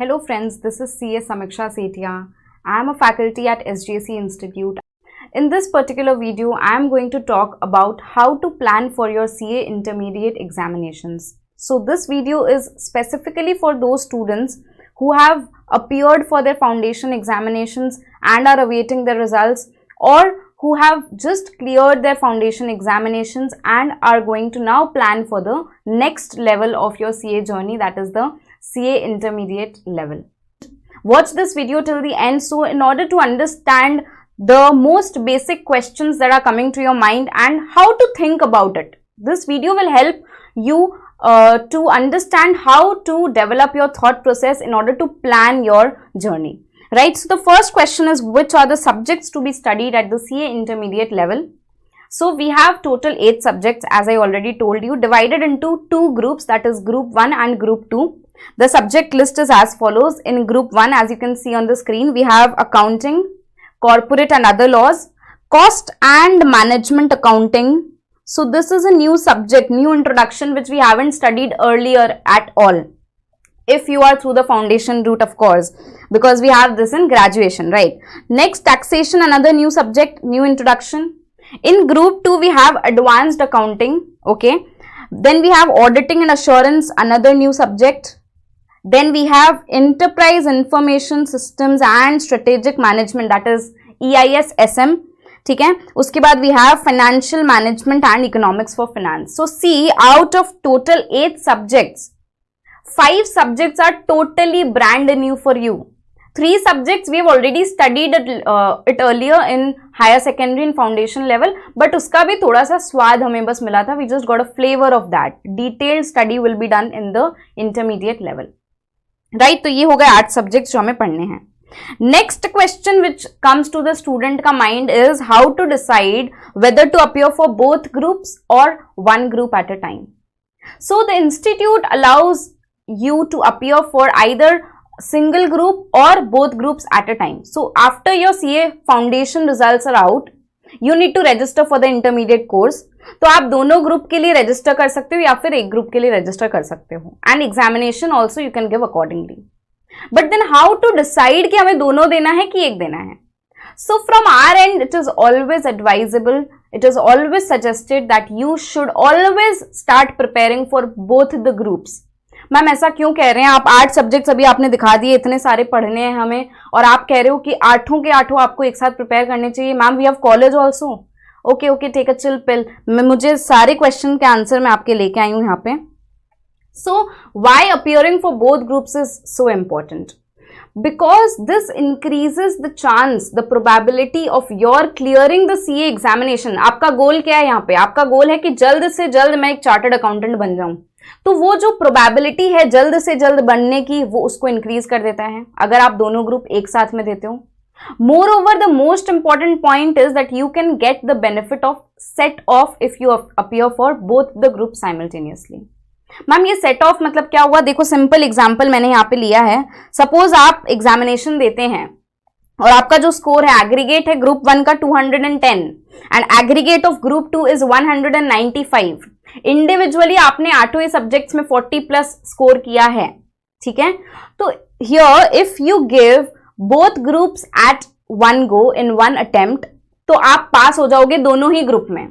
Hello friends, this is CA Samiksha Setia. I am a faculty at SJC Institute. In this particular video, I am going to talk about how to plan for your CA intermediate examinations. So this video is specifically for those students who have appeared for their foundation examinations and are awaiting their results, or who have just cleared their foundation examinations and are going to now plan for the next level of your CA journey, that is the CA intermediate level. Watch this video till the end. So in order to understand the most basic questions that are coming to your mind and how to think about it, this video will help you to understand how to develop your thought process in order to plan your journey. Right, so the first question is, which are the subjects to be studied at the CA intermediate level? So we have total 8 subjects, as I already told you, divided into 2 groups, that is group 1 and group 2. The subject list is as follows. In group 1, as you can see on the screen, we have accounting, corporate and other laws, cost and management accounting. So this is a new subject, new introduction, which we haven't studied earlier at all. If you are through the foundation route, of course, because we have this in graduation, right? Next, taxation, another new subject, new introduction. In group 2, we have advanced accounting, okay? Then we have auditing and assurance, another new subject. Then we have enterprise information systems and strategic management, that is EIS-SM, ठीक है? उसके बाद we have financial management and economics for finance. So see, out of total 8 subjects, 5 subjects are totally brand new for you. 3 subjects we have already studied it earlier in higher secondary and foundation level, but uska bhi thoda sa swad hame bas mila tha. We just got a flavor of that. Detailed study will be done in the intermediate level. Right, तो ये हो गए 8 subjects जो हमें पढ़ने हैं. Next question which comes to the student का mind is how to decide whether to appear for both groups or one group at a time. So the institute allows you to appear for either single group or both groups at a time. So after your CA foundation results are out, you need to register for the intermediate course. तो आप दोनों group के लिए register कर सकते हो या फिर एक ग्रुप के लिए रजिस्टर कर सकते हो. And examination also you can give accordingly. But then how to decide कि हमें दोनों देना है कि एक देना है. So from our end, it is always advisable, it is always suggested that you should always start preparing for both the groups. Ma'am ऐसा क्यों कह रहे हैं आप? 8 सब्जेक्ट्स अभी आपने दिखा दिए, इतने सारे पढ़ने हैं हमें, और आप कह रहे हो कि 8 के 8 आपको एक साथ प्रिपेयर करने चाहिए. Ma'am we have college also. Okay take a chill pill. मुझे सारे क्वेश्चन के आंसर मैं आपके लेके आई हूँ यहाँ पे. So why appearing for both groups is so important? Because this increases the chance, the probability of your clearing the CA examination. आपका गोल क्या है यहाँ पे? आपका गोल है कि जल्द से जल्द मैं एक चार्टर्ड अकाउंटेंट बन जाऊं. तो वो जो प्रोबेबिलिटी है जल्द से जल्द बनने की, वो उसको इंक्रीज कर देता है अगर आप दोनों ग्रुप एक साथ में देते हो. Moreover, the most important point is that you can get the benefit of set off if you appear for both the groups simultaneously. Ma'am ये सेट ऑफ मतलब क्या हुआ? देखो सिंपल एग्जांपल मैंने यहाँ पे लिया है. सपोज आप एग्जामिनेशन देते हैं और आपका जो स्कोर है, एग्रीगेट है ग्रुप 1 का 210 and aggregate of group 2 is 195. Individually आपने 8 सब्जेक्ट्स में 40 प्लस स्कोर किया है, ठीक है? तो here if you give both groups eight one go in one attempt, तो आप पास हो जाओगे दोनों ही ग्रुप में,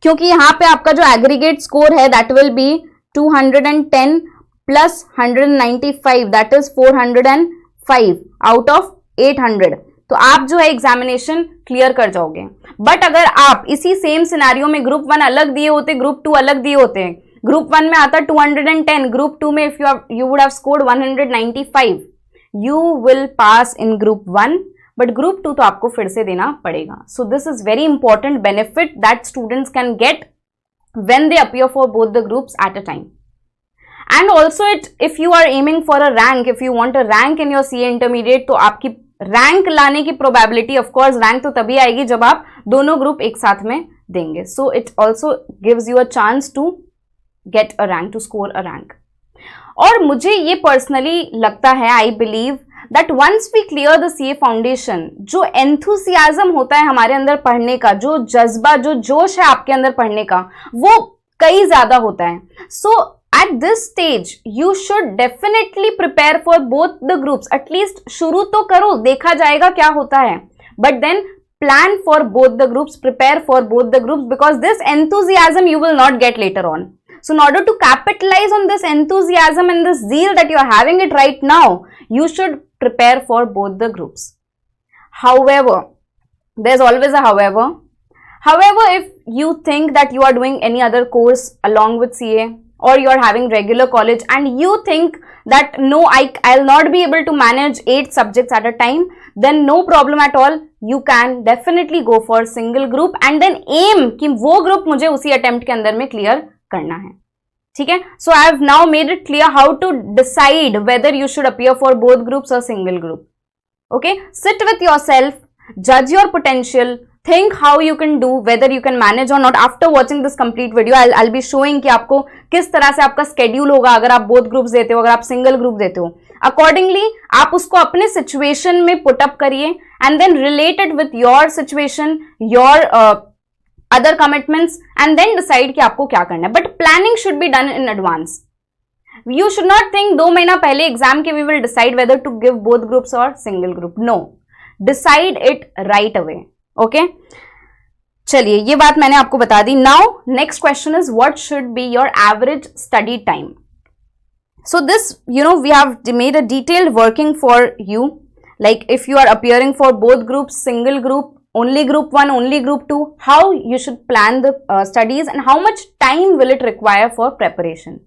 क्योंकि यहाँ पे आपका जो एग्रीगेट स्कोर है that will be 210 plus 195, that is 405 out of 800. तो आप जो है एग्जामिनेशन क्लियर कर जाओगे. बट अगर आप इसी सेम सिनेरियो में ग्रुप 1 अलग दिए होते, ग्रुप 2 अलग दिए होते, ग्रुप 1 में आता 210, ग्रुप 2 में if you would have scored 195, you will pass in group 1, but group 2 तो आपको फिर से देना पड़ेगा. सो this is very important benefit that students can get when they appear for both the groups at a time. And also if you are aiming for a rank, if you want a rank in your CA intermediate, तो आपकी rank लाने की probability, of course rank तो तभी आएगी जब आप दोनों ग्रुप एक साथ में देंगे. So it also gives you a chance to get a rank, to score a rank. और मुझे ये पर्सनली लगता है, I believe that once we clear the CA foundation, जो enthusiasm होता है हमारे अंदर पढ़ने का, जो जज्बा, जो जोश है आपके अंदर पढ़ने का, वो कई ज्यादा होता है. So at this stage you should definitely prepare for both the groups. At least शुरू तो करो, देखा जाएगा क्या होता है, but then plan for both the groups, prepare for both the groups, because this enthusiasm you will not get later on. So in order to capitalize on this enthusiasm and this zeal that you are having it right now, you should prepare for both the groups. However, there's always a however. However, if you think that you are doing any other course along with CA, or you are having regular college and you think that no, I'll not be able to manage 8 subjects at a time, then no problem at all. You can definitely go for single group and then aim कि वो group मुझे उसी attempt के अंदर में clear करना है. ठीक है? So I have now made it clear how to decide whether you should appear for both groups or single group. Okay? Sit with yourself, judge your potential, think how you can do, whether you can manage or not. After watching this complete video, I'll be showing कि आपको किस तरह से आपका schedule होगा अगर आप both groups देते हो, अगर आप single group देते हो. Accordingly, आप उसको अपने situation में put up करिए and then relate it with your situation, your other commitments, and then decide कि आपको क्या करना है. But planning should be done in advance. You should not think 2 महीना पहले exam के we will decide whether to give both groups or single group. No. Decide it right away. Okay? चलिए, ये बात मैंने आपको बता दी. Now, next question is what should be your average study time? So this, we have made a detailed working for you. Like if you are appearing for both groups, single group, only group 1, only group 2, how you should plan the studies and how much time will it require for preparation.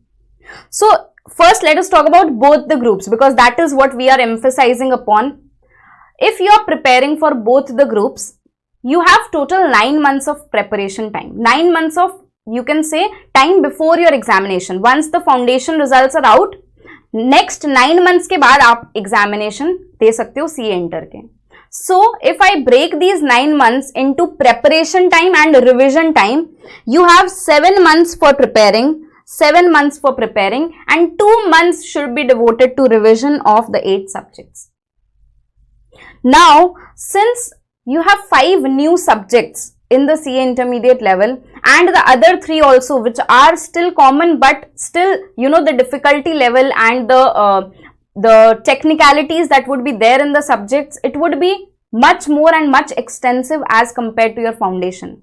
So first let us talk about both the groups because that is what we are emphasizing upon. If you are preparing for both the groups, you have total 9 months of preparation time. 9 months of, you can say, time before your examination. Once the foundation results are out, next 9 months के बाद आप examination दे सकते हो CA Inter के. So, if I break these 9 months into preparation time and revision time, you have 7 months for preparing, 7 months for preparing, and 2 months should be devoted to revision of the 8 subjects. Now, since you have 5 new subjects in the CA intermediate level and the other 3 also which are still common but still the difficulty level and the technicalities that would be there in the subjects, it would be much more and much extensive as compared to your foundation.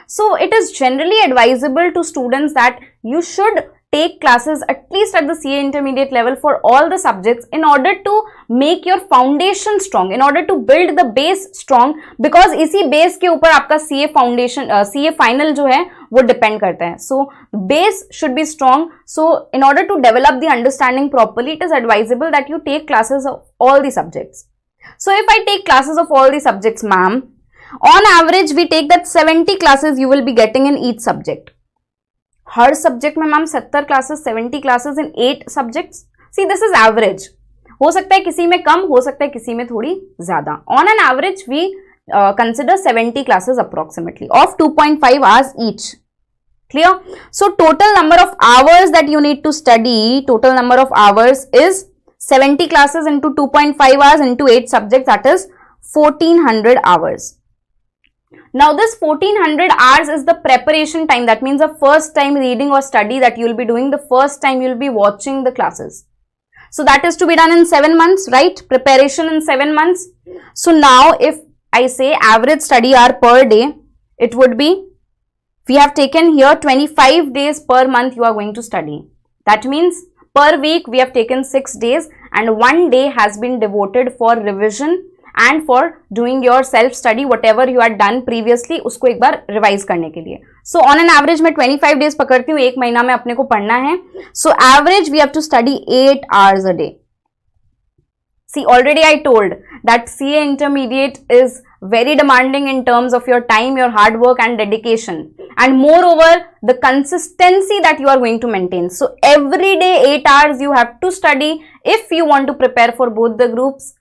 So it is generally advisable to students that you should take classes at least at the CA intermediate level for all the subjects in order to make your foundation strong, in order to build the base strong, because इसी base के ऊपर आपका CA foundation, CA final जो है वो depend करता है. So base should be strong. So in order to develop the understanding properly, it is advisable that you take classes of all the subjects. So if I take classes of all the subjects, ma'am, on average we take that 70 classes you will be getting in each subject. हर subject में ma'am 70 classes, 70 classes in 8 subjects. See this is average. हो सकता है किसी में कम, हो सकता है किसी में थोड़ी ज्यादा. On an average we consider 70 classes approximately of 2.5 hours each. Clear? So total number of hours that you need to study, total number of hours is 70 classes into 2.5 hours into 8 subjects, that is 1400 hours. Now this 1400 hours is the preparation time. That means the first time reading or study that you will be doing, the first time you will be watching the classes. So that is to be done in 7 months, right? Preparation in 7 months. So now if I say average study hour per day, it would be, we have taken here 25 days per month you are going to study. That means per week we have taken 6 days and 1 day has been devoted for revision and for doing your self study, whatever you had done previously, उसको एक बार revise करने के लिए. So on an average मैं 25 days पकड़ती हूँ, 1 महीना में अपने को पढ़ना है. So average we have to study 8 hours a day. See, already I told that CA intermediate is very demanding in terms of your time, your hard work and dedication, and moreover the consistency that you are going to maintain. So every day 8 hours you have to study if you want to prepare for both the groups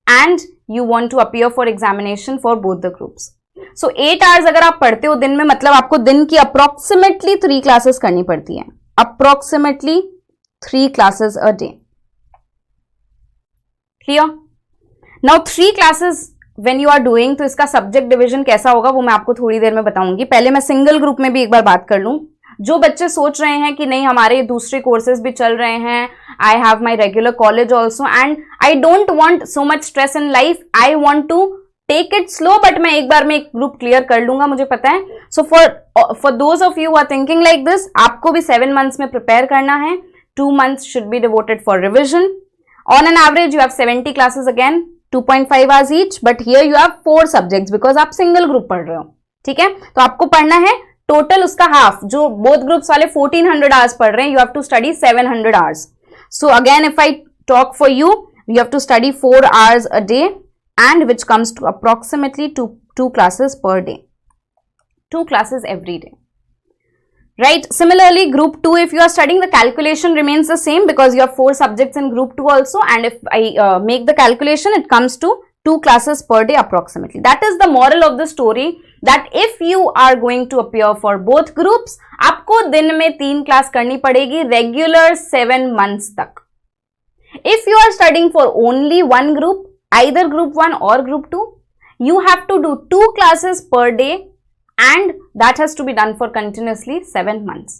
and you want to appear for examination for both the groups. So 8 hours अगर आप पढ़ते हो दिन में, मतलब आपको दिन की approximately 3 classes करनी पड़ती है. Approximately 3 classes a day. Clear? Now 3 classes when you are doing, तो इसका subject division कैसा होगा वो मैं आपको थोड़ी देर में बताऊंगी. पहले मैं single group में भी एक बार बात कर लूं. जो बच्चे सोच रहे हैं कि नहीं हमारे दूसरे कोर्सेज भी चल रहे हैं, I have my regular college also and I don't want so much stress in life, I want to take it slow, but मैं एक बार में एक ग्रुप क्लियर कर लूंगा, मुझे पता है. So for those of you are thinking like this, आपको भी 7 months में प्रिपेयर करना है. 2 months should be devoted for revision. On an average, you have 70 classes again, 2.5 hours each, but here you have 4 subjects because आप single group पढ़ रहे हो. ठीक है, तो आपको पढ़ना है टोटल उसका हाफ, जो both groups वाले 1400 hours पढ़ रहे हैं, you have to study 700 hours. So again, if I talk for you, you have to study 4 hours a day, and which comes to approximately two classes per day. 2 classes every day. Right. Similarly, group 2, if you are studying, the calculation remains the same because you have 4 subjects in group 2 also. And if I make the calculation, it comes to 2 classes per day approximately. That is the moral of the story, that if you are going to appear for both groups, आपको दिन में 3 class करनी पड़ेगी regular 7 months तक. If you are studying for only one group, either group 1 or group 2, you have to do 2 classes per day. And that has to be done for continuously 7 months.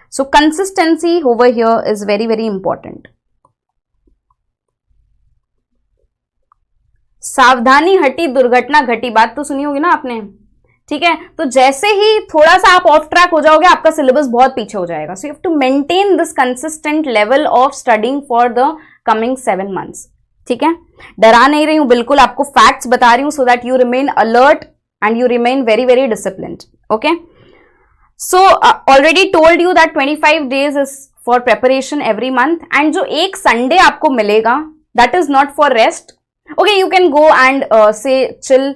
So consistency over here is very, very important. सावधानी हटी दुर्घटना घटी, बात तो सुनी होगी ना आपने. ठीक है, तो जैसे ही थोड़ा सा आप ऑफ ट्रैक हो जाओगे, आपका सिलेबस बहुत पीछे हो जाएगा. So you have to maintain this consistent level of studying for the coming 7 months. ठीक है, डरा नहीं रही हूं, बिल्कुल आपको फैक्ट्स बता रही हूं सो that you remain alert and you remain very, very disciplined. Okay, so already told you that 25 days is for preparation every month, and जो एक Sunday आपको मिलेगा, that is not for rest. Okay, you can go and say chill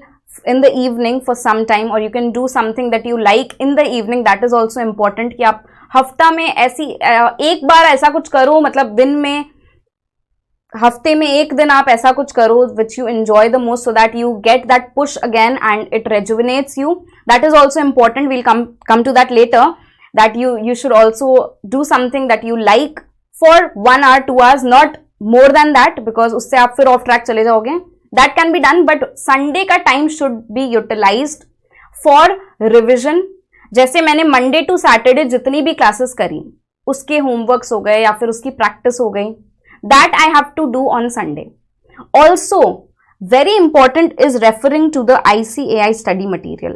in the evening for some time, or you can do something that you like in the evening. That is also important कि आप हफ्ता में ऐसी एक बार ऐसा कुछ करो, मतलब दिन में हफ्ते में एक दिन आप ऐसा कुछ करो which you enjoy the most, so that you get that push again and it rejuvenates you. That is also important. We'll come to that later, that you should also do something that you like for 1 hour 2 hours, not more than that, because उससे आप फिर off track चले जाओगे. That can be done, but Sunday का time should be utilized for revision. जैसे मैंने Monday to Saturday जितनी भी classes करी, उसके homeworks हो गए या फिर उसकी practice हो गई, that I have to do on Sunday. Also, very important is referring to the ICAI study material.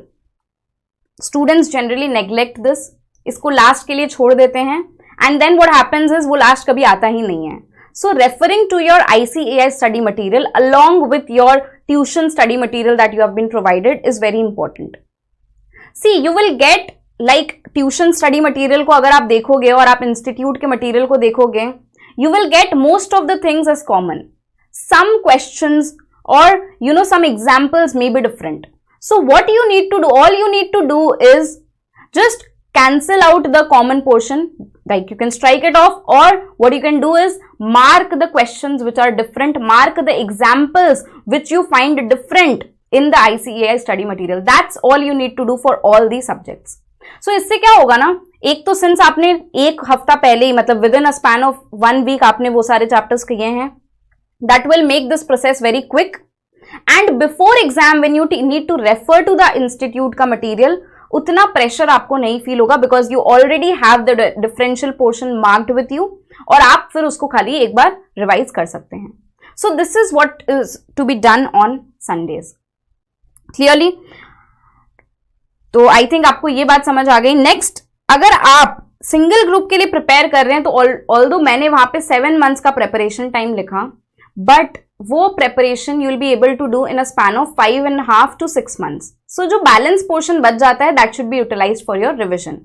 Students generally neglect this. इसको last के लिए छोड़ देते हैं, and then what happens is वो last कभी आता ही नहीं है. So referring to your ICAI study material along with your tuition study material that you have been provided is very important. See, you will get like tuition study material को अगर आप देखोगे और आप institute के material को देखोगे, you will get most of the things as common. Some questions or some examples may be different. So what you need to do, all you need to do is just cancel out the common portion, like you can strike it off, or what you can do is mark the questions which are different, mark the examples which you find different in the ICAI study material. That's all you need to do for all these subjects. सो इससे क्या होगा ना, एक तो since आपने एक हफ्ता पहले ही, मतलब within a span of 1 week आपने वो सारे चैप्टर्स किए हैं, that will make this process very quick. And before exam when you need to refer to the institute का मटेरियल, उतना प्रेशर आपको नहीं फील होगा, because you already have the differential portion marked with you, और आप फिर उसको खाली एक बार रिवाइज कर सकते हैं. So this is what is to be done on Sundays. Clearly, तो आई थिंक आपको ये बात समझ आ गई. नेक्स्ट, अगर आप सिंगल ग्रुप के लिए प्रिपेयर कर रहे हैं, तो ऑल्दो मैंने वहां पे 7 months का प्रिपरेशन टाइम लिखा, बट वो preparation you will be able to do in a span of 5.5 to 6 months. So जो बैलेंस पोर्शन बच जाता है, that should be utilised for your revision.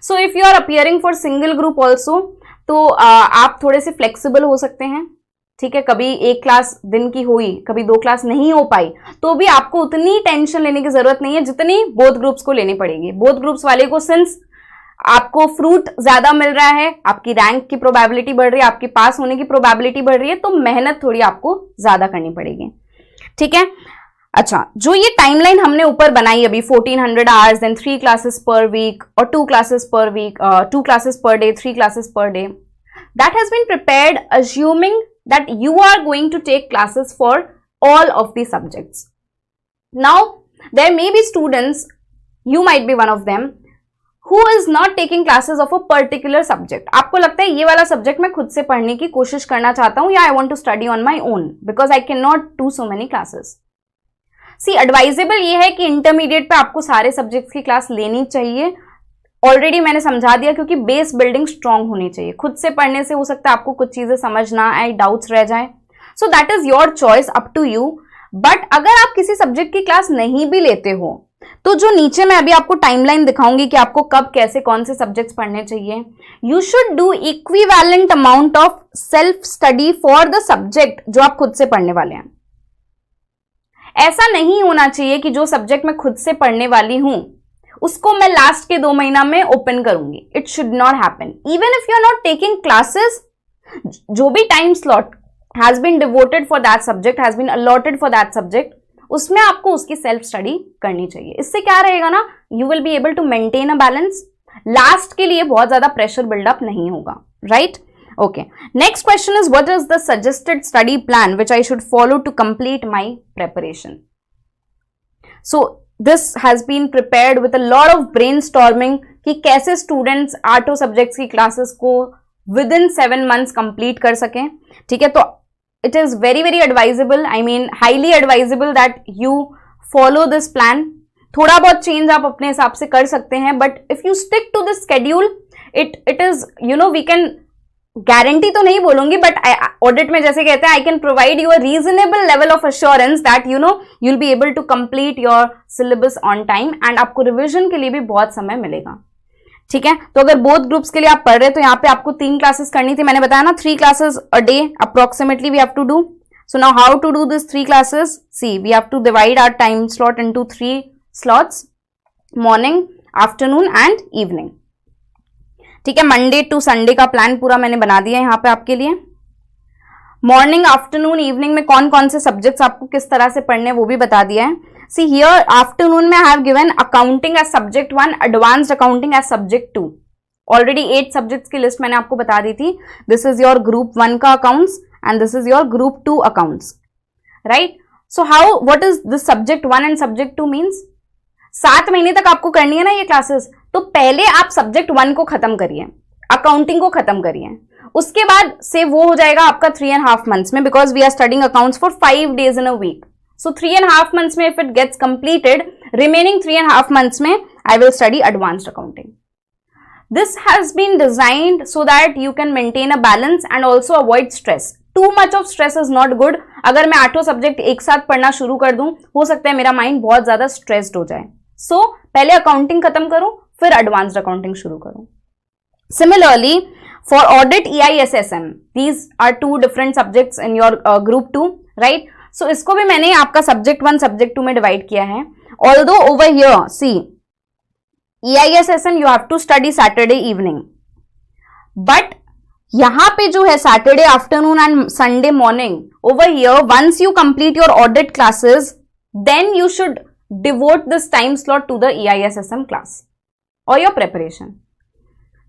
So if you are appearing for single group also, तो आप थोड़े से flexible हो सकते हैं. ठीक है, कभी एक क्लास दिन की हुई, कभी 2 क्लास नहीं हो पाई, तो भी आपको उतनी टेंशन लेने की जरूरत नहीं है जितनी बोथ ग्रुप्स को लेनी पड़ेगी. बोथ ग्रुप्स वाले को सिंस आपको फ्रूट ज्यादा मिल रहा है, आपकी रैंक की प्रोबेबिलिटी बढ़ रही है, आपकी पास होने की प्रोबेबिलिटी बढ़ रही है, तो मेहनत थोड़ी आपको ज्यादा करनी पड़ेगी. ठीक है, अच्छा, जो ये टाइमलाइन हमने ऊपर बनाई अभी 1400 hours, then 3 classes per week और 2 classes per week, 2 classes per day, 3 classes per day, that has been prepared assuming that you are going to take classes for all of the subjects. Now, there may be students, you might be one of them, who is not taking classes of a particular subject. आपको लगता है ये वाला subject मैं खुद से पढ़ने की कोशिश करना चाहता हूं या I want to study on my own because I cannot do so many classes. See, advisable ये है कि इंटरमीडिएट पे आपको सारे सब्जेक्ट्स की क्लास लेनी चाहिए. ऑलरेडी मैंने समझा दिया क्योंकि बेस बिल्डिंग स्ट्रांग होनी चाहिए. खुद से पढ़ने से हो सकता है आपको कुछ चीजें समझ ना आए, डाउट्स रह जाए. So that is your choice, up to you. But अगर आप किसी सब्जेक्ट की क्लास नहीं भी लेते हो तो जो नीचे मैं अभी आपको टाइमलाइन दिखाऊंगी कि आपको कब कैसे कौन से सब्जेक्ट्स पढ़ने चाहिए, you should do equivalent amount of self study for the subject जो आप खुद से पढ़ने वाले हैं. ऐसा नहीं होना चाहिए कि जो सब्जेक्ट मैं खुद से पढ़ने वाली हूं उसको मैं लास्ट के 2 महीना में ओपन करूंगी. It should not happen. Even if you are not taking classes, जो भी time slot has been devoted for that subject, has been allotted for that subject, उसमें आपको उसकी सेल्फ स्टडी करनी चाहिए. इससे क्या रहेगा ना, you will be able to maintain a balance. Last के लिए बहुत ज्यादा प्रेशर बिल्डअप नहीं होगा. Right? Okay. Next question is what is the suggested study plan which I should follow to complete my preparation. So this has been prepared with a lot of brainstorming कि कैसे students आठों subjects की classes को with in 7 months complete कर सकें. ठीक है, तो it is very very advisable, I mean highly advisable that you follow this plan. थोड़ा बहुत चेंज आप अपने हिसाब से कर सकते हैं, but if you stick to this schedule, it is, you know, we can guarantee तो नहीं बोलूंगी, but audit में जैसे कहते हैं I can provide you a reasonable level of assurance that you know you'll be able to complete your syllabus on time and आपको revision के लिए भी बहुत समय मिलेगा. ठीक है, तो अगर बोथ ग्रुप्स के लिए आप पढ़ रहे तो यहाँ पे आपको 3 क्लासेस करनी थी. मैंने बताया ना 3 classes a day approximately we have to do. So now how to do this 3 classes? See, we have to divide our time slot into 3 slots: morning, afternoon and evening. ठीक है, मंडे टू संडे का plan पूरा मैंने बना दिया यहाँ पे आपके लिए. मॉर्निंग, आफ्टरनून, इवनिंग में कौन कौन से सब्जेक्ट्स आपको किस तरह से पढ़ने वो भी बता दिया है. See here, afternoon में I have given accounting as subject 1, advanced accounting as subject 2. Already 8 subjects की लिस्ट मैंने आपको बता दी थी. This is your group 1 का accounts and this is your group 2 accounts. Right? So what is this subject 1 and subject 2 means? 7 महीने तक आपको करनी है ना ये क्लासेस, तो पहले आप subject 1 को खत्म करिए, accounting को खत्म करिए. उसके बाद से वो हो जाएगा आपका 3.5 months में, because we are studying accounts for 5 days in a week. So 3.5 months में if it gets completed, remaining 3.5 months में I will study advanced accounting. This has been designed so that you can maintain a balance and also avoid stress. Too much of stress is not good. अगर मैं 8 subject एक साथ पढ़ना शुरू कर दूं, हो सकता है मेरा माइंड बहुत ज्यादा स्ट्रेस्ड हो जाए. So पहले अकाउंटिंग खत्म करूं, फिर एडवांस्ड अकाउंटिंग शुरू करूं. Similarly, for audit EISSM, these are 2 different subjects in your group 2, right? So इसको भी मैंने आपका सब्जेक्ट 1 सब्जेक्ट 2 में डिवाइड किया है. Although over here see EISSM you have to study Saturday evening, but यहां पे जो है Saturday afternoon and Sunday morning, over here once you complete your audit classes then you should devote this time slot to the EISSM class और your preparation.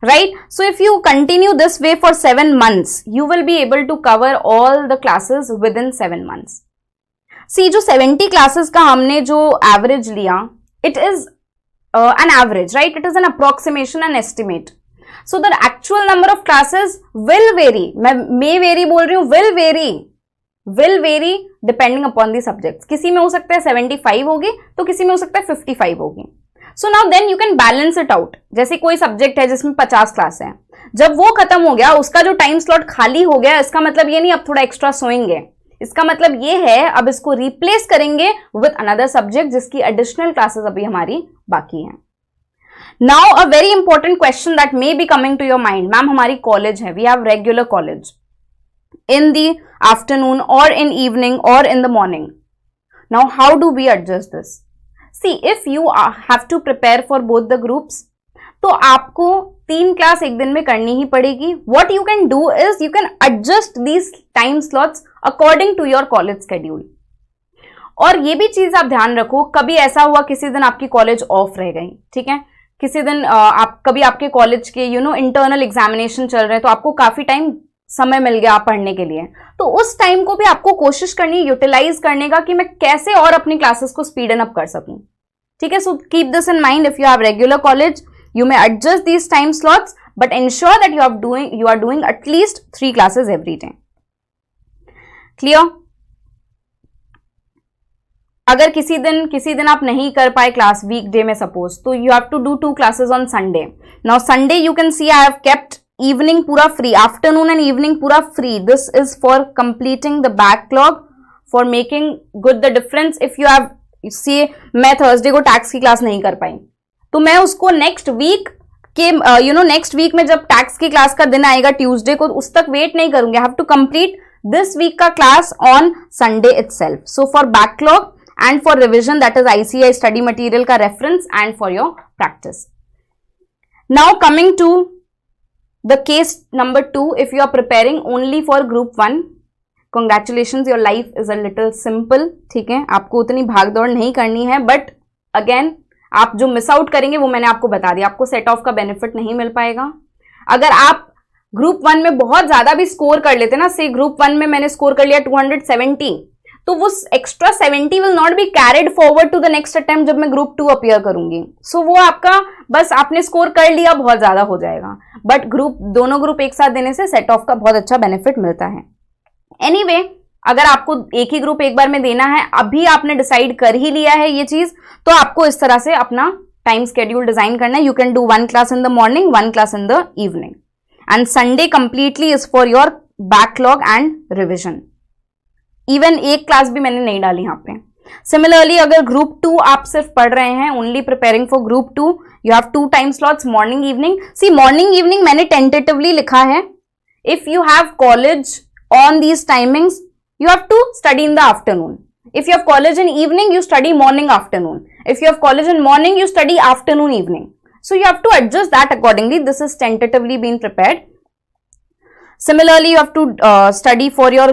Right? So if you continue this way for 7 months, you will be able to cover all the classes within 7 months. See, जो 70 classes का हमने जो average लिया, it is an average, right? It is an approximation and estimate. So the actual number of classes will vary. मैं may vary बोल रही हूँ, will vary depending upon the subjects. किसी में हो सकता है 75 होगी, तो किसी में हो सकता है 55 होगी. So now then you can balance it out. जैसे कोई सब्जेक्ट है जिसमें 50 क्लास है, जब वो खत्म हो गया, उसका जो टाइम स्लॉट खाली हो गया, इसका मतलब ये नहीं अब थोड़ा एक्स्ट्रा सोएंगे, इसका मतलब ये है अब इसको रिप्लेस करेंगे विद अनदर सब्जेक्ट जिसकी एडिशनल क्लासेस अभी हमारी बाकी हैं. Now a very important question that may be coming to your mind, ma'am हमारी कॉलेज है, we have regular college in the afternoon or in evening or in the morning. Now how do we adjust this? See, if you have to prepare for both the groups, तो आपको 3 class एक दिन में करनी ही पड़ेगी. What you can do is you can adjust these time slots according to your college schedule. और ये भी चीज आप ध्यान रखो, कभी ऐसा हुआ किसी दिन आपकी कॉलेज ऑफ रह गई, ठीक है, किसी दिन कभी आपके कॉलेज के इंटरनल एग्जामिनेशन चल रहे हैं, तो आपको काफी टाइम समय मिल गया पढ़ने के लिए, तो उस टाइम को भी आपको कोशिश करनी यूटिलाइज करने का कि मैं कैसे और अपनी क्लासेस को स्पीड अप कर सकूं. ठीक है, so keep this in mind. If you have regular college You may adjust these time slots, but ensure that you are doing at least 3 classes every day. Clear? अगर किसी दिन आप नहीं कर पाए क्लास वीकडे में सपोज, तो you have to do 2 classes on Sunday. Now Sunday you can see I have kept evening पूरा free, afternoon and evening पूरा free. This is for completing the backlog, for making good the difference. If you have, see, मैं Thursday को tax की class नहीं कर पाई, तो मैं उसको नेक्स्ट वीक के नेक्स्ट वीक में जब टैक्स की क्लास का दिन आएगा ट्यूसडे को, उस तक वेट नहीं करूंगी. I have to complete this week का class on Sunday itself. So for backlog and for revision, that is ICAI study material का reference and for your practice. Now coming to the case number 2, if you are preparing only for group 1, congratulations, your life is a little simple. ठीक है, आपको उतनी भागदौड़ नहीं करनी है, but again आप जो मिस आउट करेंगे वो मैंने आपको बता दिया. आपको सेट ऑफ का बेनिफिट नहीं मिल पाएगा. अगर आप ग्रुप 1 में बहुत ज्यादा भी स्कोर कर लेते ना, से ग्रुप 1 में मैंने स्कोर कर लिया 270, तो वो extra 70 will not be carried forward to the next attempt जब मैं ग्रुप 2 अपीयर करूंगी. सो वो आपका बस आपने स्कोर कर लिया, बहुत ज्यादा हो जाएगा. बट दोनों ग्रुप एक साथ देने से सेट ऑफ का बहुत अच्छा बेनिफिट मिलता है. एनीवे, अगर आपको एक ही ग्रुप एक बार में देना है, अभी आपने डिसाइड कर ही लिया है ये चीज, तो आपको इस तरह से अपना टाइम स्केड्यूल डिजाइन करना है. You can do 1 class in the morning, 1 class in the evening, and Sunday completely is for your backlog and revision. Even एक क्लास भी मैंने नहीं डाली यहाँ पे. सिमिलरली अगर ग्रुप 2 आप सिर्फ पढ़ रहे हैं, only preparing for group 2, you have 2 time slots, morning evening. See, morning evening मैंने टेंटेटिवली लिखा है. If you have college on these timings, you have to study in the afternoon. If you have college in evening, you study morning afternoon. If you have college in morning, you study afternoon evening. So you have to adjust that accordingly. This is tentatively being prepared. Similarly, you have to study for your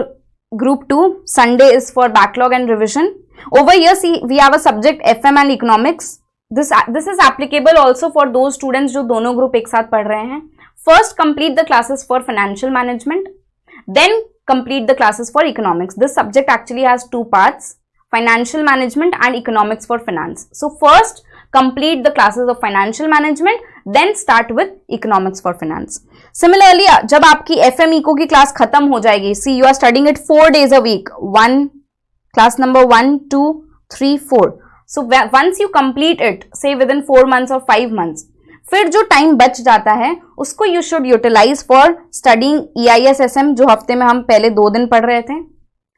group 2. Sunday is for backlog and revision. Over here, see, we have a subject FM and economics. This is applicable also for those students जो दोनों group एक साथ पढ़ रहे हैं. First, complete the classes for financial management. Then complete the classes for economics. This subject actually has 2 parts, financial management and economics for finance. So first complete the classes of financial management, then start with economics for finance. Similarly, जब आपकी FM Eco की class खत्म हो जाएगी, see, you are studying it 4 days a week, class number 1, 2, 3, 4. So once you complete it, say within 4 months or 5 months, फिर जो time बच जाता है उसको you should utilise for studying EISSM, जो हफ्ते में हम पहले 2 दिन पढ़ रहे थे,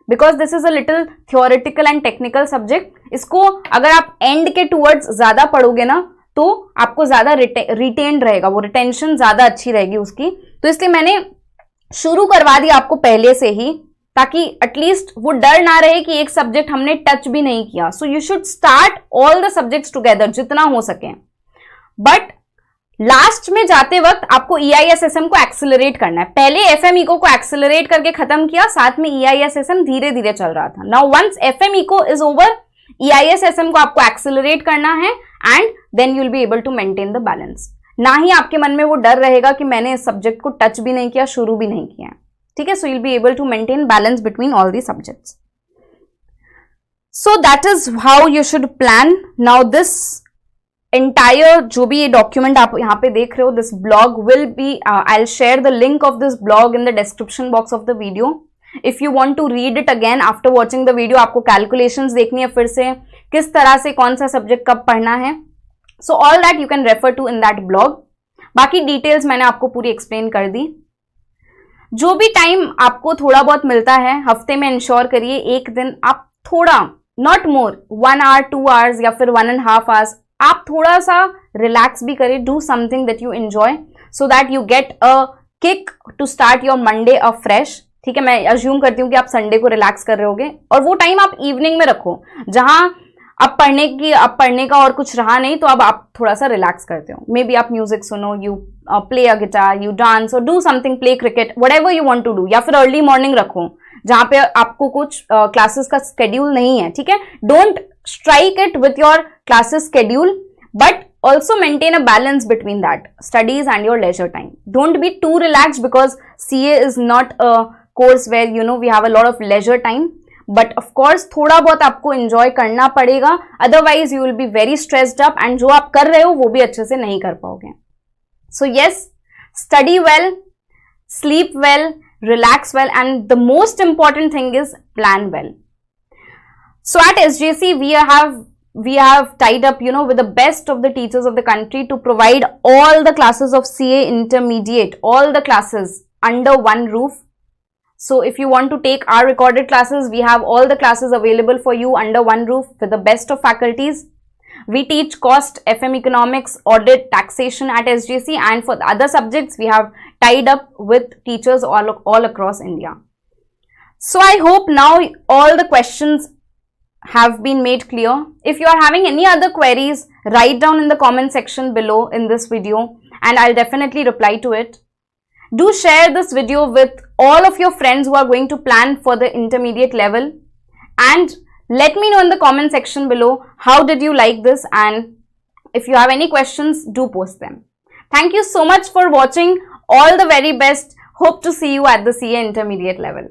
because this is a little theoretical and technical subject. इसको अगर आप एंड के टूवर्ड्स ज्यादा पढ़ोगे ना, तो आपको ज्यादा रिटेन रहेगा, वो रिटेंशन ज्यादा अच्छी रहेगी उसकी. तो इसलिए मैंने शुरू करवा दिया आपको पहले से ही, ताकि एटलीस्ट वो डर ना रहे कि एक सब्जेक्ट हमने टच भी नहीं किया. So you should start all the subjects together जितना हो सके. बट लास्ट में जाते वक्त आपको EISSM को एक्सेलरेट करना है. पहले FM Eco को एक्सेलरेट करके खत्म किया, साथ में EISSM धीरे धीरे चल रहा था. Now once FM Eco is over, EISSM को आपको एक्सेलरेट करना है, and then you will be able to maintain the balance. ना ही आपके मन में वो डर रहेगा कि मैंने इस सब्जेक्ट को टच भी नहीं किया, शुरू भी नहीं किया. ठीक है, so you will be able to maintain balance between all the subjects. So that is how you should plan. Now this entire जो भी ये डॉक्यूमेंट आप यहाँ पे देख रहे हो, this blog will be, I will share the link of this blog in the description box of the video. If you want to read it again after watching the video, आपको calculations देखनी है फिर से, किस तरह से कौन सा सब्जेक्ट कब पढ़ना है, so all that you can refer to in that blog. बाकी डिटेल्स मैंने आपको पूरी एक्सप्लेन कर दी. जो भी टाइम आपको थोड़ा बहुत मिलता है हफ्ते में, इंश्योर करिए एक दिन आप थोड़ा, नॉट मोर, 1 hour 2 hours या फिर 1.5 hours, आप थोड़ा सा रिलैक्स भी करें. Do something that you enjoy so that you get a kick to start your Monday afresh. ठीक है, मैं अज्यूम करती हूँ कि आप संडे को रिलैक्स कर रहे होगे, और वो टाइम आप इवनिंग में रखो जहां अब पढ़ने का और कुछ रहा नहीं, तो अब आप थोड़ा सा रिलैक्स करते हो. मे बी आप म्यूजिक सुनो, you play a guitar, you dance और do something, play cricket, whatever you want to do. या फिर अर्ली मॉर्निंग रखो जहां पे आपको कुछ क्लासेस का स्केड्यूल नहीं है. ठीक है, don't strike it with your classes schedule, but also maintain a balance between that studies and your leisure time. Don't be too relaxed, because CA is not a course where we have a lot of leisure time, but of course थोड़ा बहुत आपको enjoy करना पड़ेगा, otherwise you will be very stressed up and जो आप कर रहे हो वो भी अच्छे से नहीं कर पाओगे. So yes, study well, sleep well, relax well, and the most important thing is plan well. So at SJC we have tied up with the best of the teachers of the country to provide all the classes of CA intermediate, all the classes under one roof. So if you want to take our recorded classes, we have all the classes available for you under one roof with the best of faculties. We teach cost, FM economics, audit, taxation at SJC, and for the other subjects, we have tied up with teachers all across India. So I hope now all the questions have been made clear. If you are having any other queries, write down in the comment section below in this video and I'll definitely reply to it. Do share this video with all of your friends who are going to plan for the intermediate level, and let me know in the comment section below how did you like this, and if you have any questions, do post them. Thank you so much for watching. All the very best. Hope to see you at the CA intermediate level.